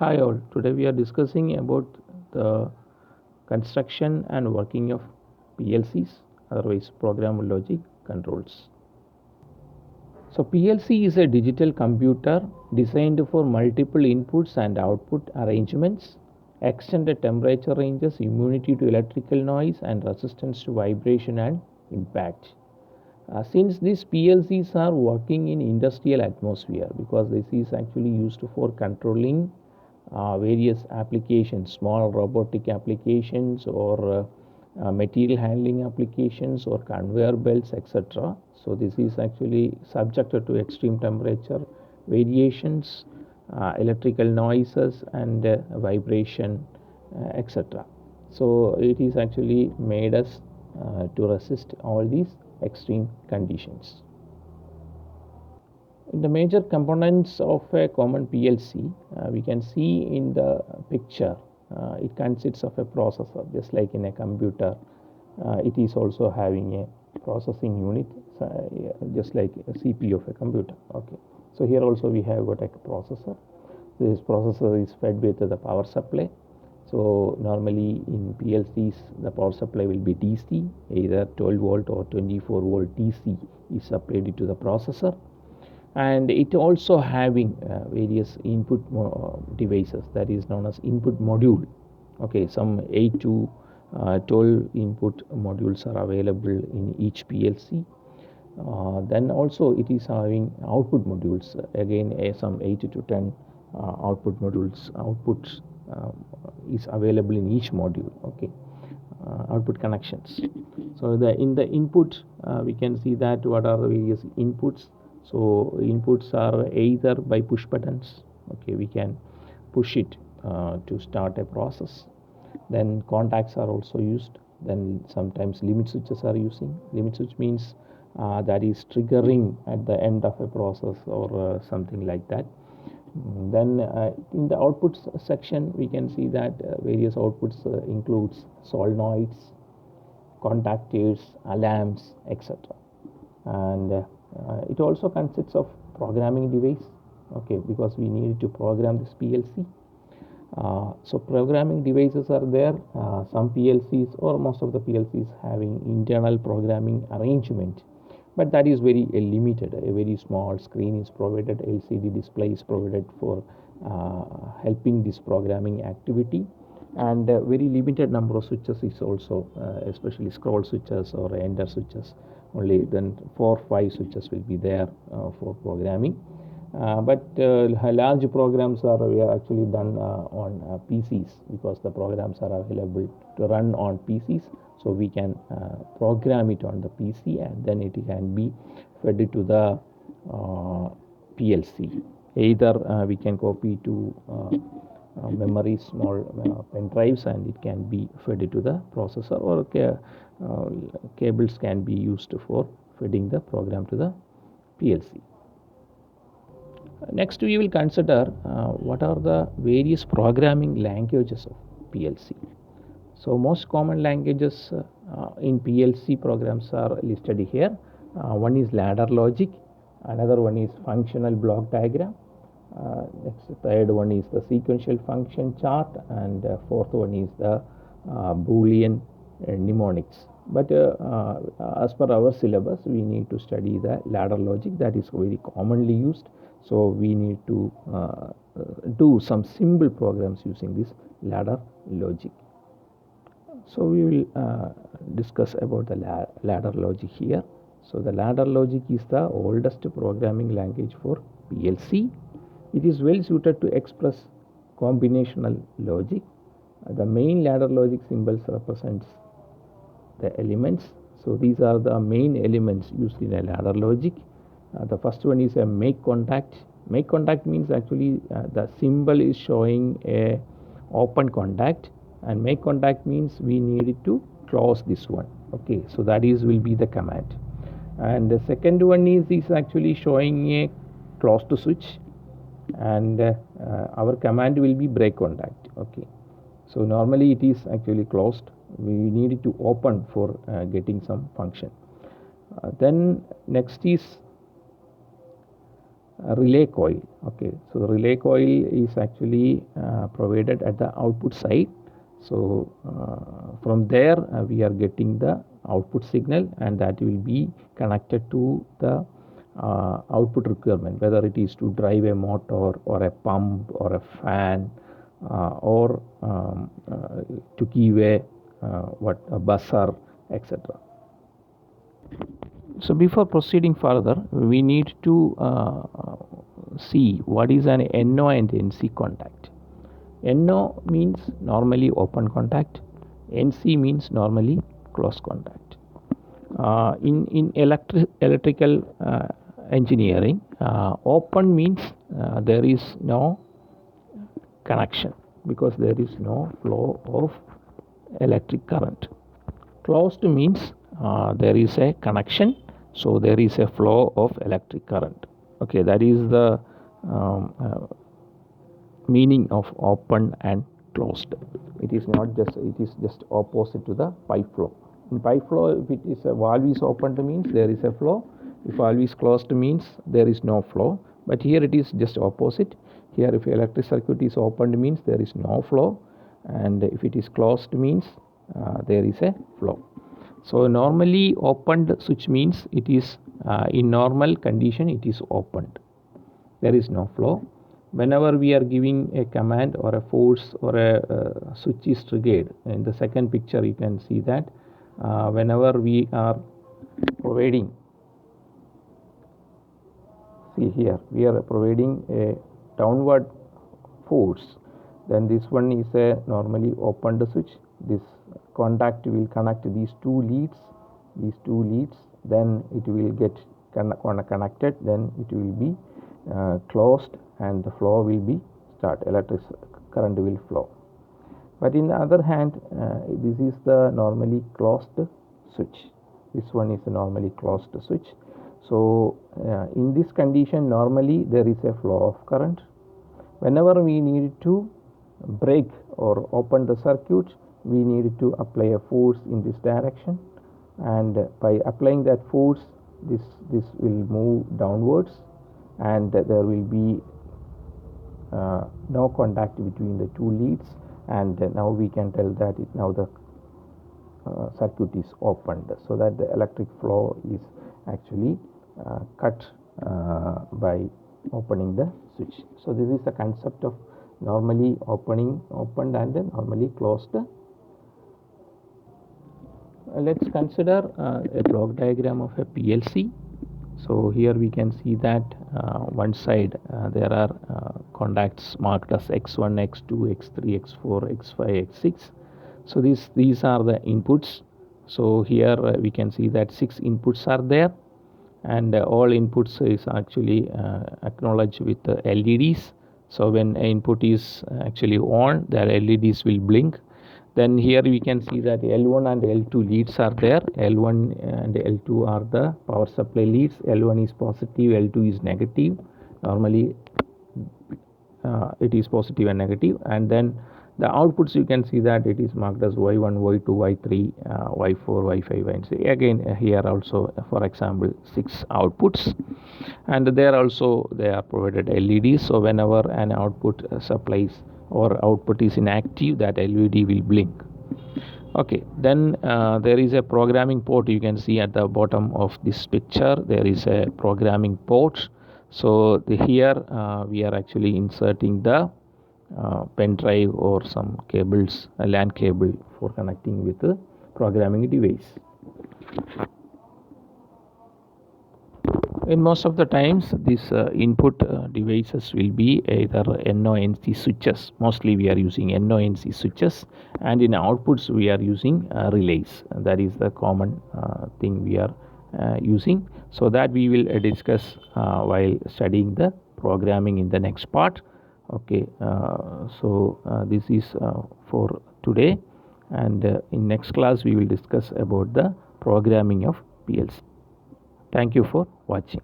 Hi all, today we are discussing about the construction and working of PLCs, otherwise programmable logic controls. So PLC is a digital computer designed for multiple inputs and output arrangements, extended temperature ranges, immunity to electrical noise and resistance to vibration and impact. Since these PLCs are working in industrial atmosphere, because this is actually used for controlling various applications, small robotic applications or material handling applications or conveyor belts, etc. So this is actually subjected to extreme temperature variations, electrical noises and vibration, etc. So it is actually made us to resist all these extreme conditions. In the major components of a common PLC, we can see in the picture, it consists of a processor, just like in a computer. It is also having a processing unit, just like a CPU of a computer. Okay, so here also we have got a processor. This processor is fed with the power supply. So normally in PLCs, the power supply will be DC, either 12 volt or 24 volt DC is supplied to the processor, and it also having various input devices, that is known as input module. Okay, some 8 to 12 input modules are available in each PLC. Then also it is having output modules, again some 8 to 10 outputs is available in each module. Okay, output connections. So in the input, we can see that what are the various inputs. So inputs are either by push buttons. Okay, we can push it to start a process. Then contacts are also used. Then sometimes limit switches are using. Limit switch means that is triggering at the end of a process or something like that. Then in the outputs section, we can see that various outputs includes solenoids, contactors, alarms, etc. And it also consists of programming device. Okay, because we need to program this PLC. So programming devices are there. Some PLCs or most of the PLCs having internal programming arrangement, but that is very limited. A very small screen is provided, LCD display is provided for helping this programming activity, and very limited number of switches is also, especially scroll switches or enter switches. Only then 4-5 switches will be there for programming. But large programs are actually done on PCs, because the programs are available to run on PCs. So we can program it on the PC, and then it can be fed to the PLC. Either we can copy to memory, small pen drives, and it can be fed to the processor, or cables can be used for feeding the program to the PLC. Next, we will consider what are the various programming languages of PLC. So most common languages in PLC programs are listed here. One is ladder logic, another one is functional block diagram, next third one is the sequential function chart, and fourth one is the Boolean mnemonics. But as per our syllabus, we need to study the ladder logic, that is very commonly used. So we need to do some simple programs using this ladder logic. So we will discuss about the ladder logic here. So the ladder logic is the oldest programming language for PLC. It is well suited to express combinational logic. The main ladder logic symbols represents the elements. So these are the main elements used in a ladder logic. The first one is a make contact. Make contact means actually the symbol is showing a open contact, and make contact means we need to close this one. Okay, so that is will be the command. And the second one is actually showing a closed switch, and our command will be break contact. Okay, so normally it is actually closed, we need it to open for getting some function. Then next is relay coil. Okay, so the relay coil is actually provided at the output side. So from there we are getting the output signal, and that will be connected to the output requirement, whether it is to drive a motor or a pump or a fan or to give a buzzer, etc. So before proceeding further, we need to see what is an NO and NC contact. NO means normally open contact, NC means normally closed contact. In electrical engineering, open means there is no connection because there is no flow of electric current. Closed means there is a connection, so there is a flow of electric current. Okay, that is the meaning of open and closed. It is just opposite to the pipe flow. In pipe flow, if it is a valve is opened means there is a flow. If valve is closed means there is no flow. But here it is just opposite. Here if electric circuit is opened means there is no flow, and if it is closed means there is a flow. So normally opened switch means it is in normal condition it is opened. There is no flow. Whenever we are giving a command or a force or a switch is triggered, in the second picture you can see that whenever we are providing, see here we are providing a downward force, then this one is a normally opened switch. This contact will connect these two leads, then it will get connected, then it will be closed and the flow will be start, electric current will flow. But in the other hand, this is the normally closed switch. This one is a normally closed switch. So in this condition normally there is a flow of current. Whenever we need to break or open the circuit, we need to apply a force in this direction, and by applying that force this will move downwards, and there will be no contact between the two leads, and now we can tell that now the circuit is opened, so that the electric flow is actually cut by opening the switch. So this is the concept of normally opened and normally closed. Let's consider a block diagram of a PLC. So here we can see that one side there are contacts marked as X1, X2, X3, X4, X5, X6. So these are the inputs. So here we can see that 6 inputs are there, and all inputs is actually acknowledged with LEDs. So when input is actually on, the LEDs will blink. Then here we can see that L1 and L2 leads are there. L1 and L2 are the power supply leads. L1 is positive, L2 is negative. Normally it is positive and negative. And then the outputs, you can see that it is marked as Y1, Y2, Y3, Y4, Y5, and say again here also, for example, 6 outputs, and there also they are provided LEDs. So whenever an output supplies or output is inactive, that LED will blink. Okay, then there is a programming port. You can see at the bottom of this picture there is a programming port. So here we are actually inserting the pen drive or some cables, a LAN cable for connecting with the programming device. In most of the times these input devices will be either NO-NC switches. Mostly we are using NO-NC switches, and in outputs we are using relays. That is the common thing we are using. So that we will discuss while studying the programming in the next part. Okay, so this is for today, and in next class we will discuss about the programming of PLC. Thank you for watching.